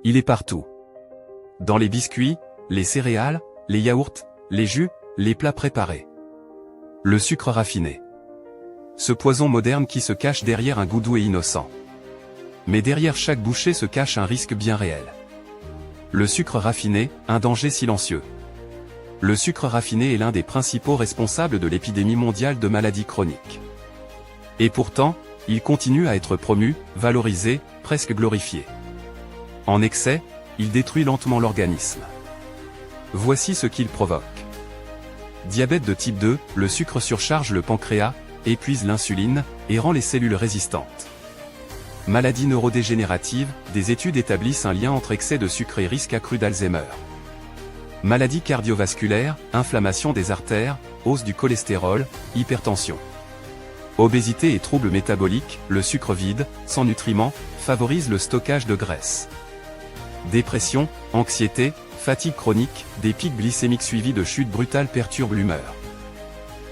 Il est partout. Dans les biscuits, les céréales, les yaourts, les jus, les plats préparés. Le sucre raffiné. Ce poison moderne qui se cache derrière un goût doux et innocent. Mais derrière chaque bouchée se cache un risque bien réel. Le sucre raffiné, un danger silencieux. Le sucre raffiné est l'un des principaux responsables de l'épidémie mondiale de maladies chroniques. Et pourtant, il continue à être promu, valorisé, presque glorifié. En excès, il détruit lentement l'organisme. Voici ce qu'il provoque. Diabète de type 2, le sucre surcharge le pancréas, épuise l'insuline, et rend les cellules résistantes. Maladie neurodégénérative, des études établissent un lien entre excès de sucre et risque accru d'Alzheimer. Maladie cardiovasculaire, inflammation des artères, hausse du cholestérol, hypertension. Obésité et troubles métaboliques, le sucre vide, sans nutriments, favorise le stockage de graisse. Dépression, anxiété, fatigue chronique, des pics glycémiques suivis de chutes brutales perturbent l'humeur.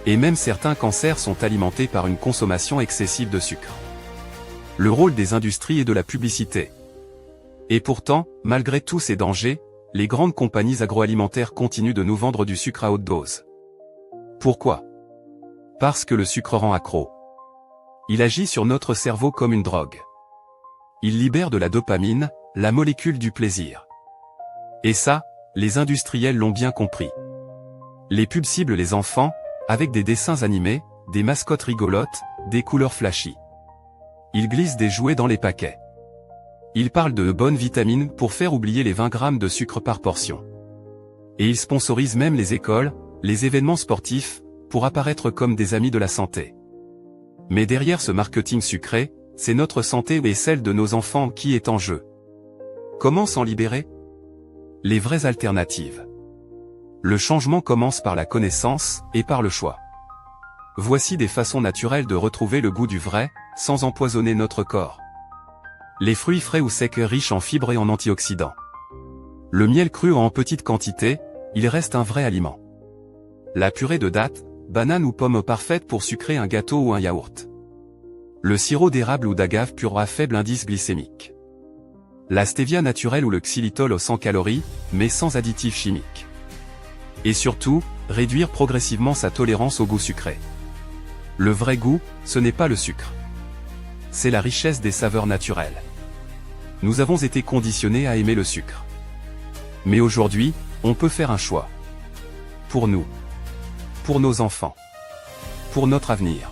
Et même certains cancers sont alimentés par une consommation excessive de sucre. Le rôle des industries et de la publicité. Et pourtant, malgré tous ces dangers, les grandes compagnies agroalimentaires continuent de nous vendre du sucre à haute dose. Pourquoi? Parce que le sucre rend accro. Il agit sur notre cerveau comme une drogue. Il libère de la dopamine, la molécule du plaisir. Et ça, les industriels l'ont bien compris. Les pubs ciblent les enfants, avec des dessins animés, des mascottes rigolotes, des couleurs flashy. Ils glissent des jouets dans les paquets. Ils parlent de bonnes vitamines pour faire oublier les 20 grammes de sucre par portion. Et ils sponsorisent même les écoles, les événements sportifs, pour apparaître comme des amis de la santé. Mais derrière ce marketing sucré, c'est notre santé et celle de nos enfants qui est en jeu. Comment s'en libérer? Les vraies alternatives. Le changement commence par la connaissance, et par le choix. Voici des façons naturelles de retrouver le goût du vrai, sans empoisonner notre corps. Les fruits frais ou secs riches en fibres et en antioxydants. Le miel cru en petite quantité, il reste un vrai aliment. La purée de dattes, bananes ou pommes parfaite pour sucrer un gâteau ou un yaourt. Le sirop d'érable ou d'agave pur à faible indice glycémique. La stevia naturelle ou le xylitol sans calories, mais sans additifs chimiques. Et surtout, réduire progressivement sa tolérance au goût sucré. Le vrai goût, ce n'est pas le sucre. C'est la richesse des saveurs naturelles. Nous avons été conditionnés à aimer le sucre. Mais aujourd'hui, on peut faire un choix. Pour nous. Pour nos enfants. Pour notre avenir.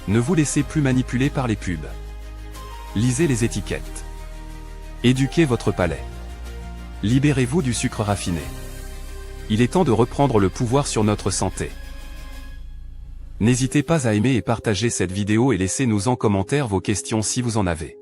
Ne vous laissez plus manipuler par les pubs. Lisez les étiquettes. Éduquez votre palais. Libérez-vous du sucre raffiné. Il est temps de reprendre le pouvoir sur notre santé. N'hésitez pas à aimer et partager cette vidéo et laissez-nous en commentaire vos questions si vous en avez.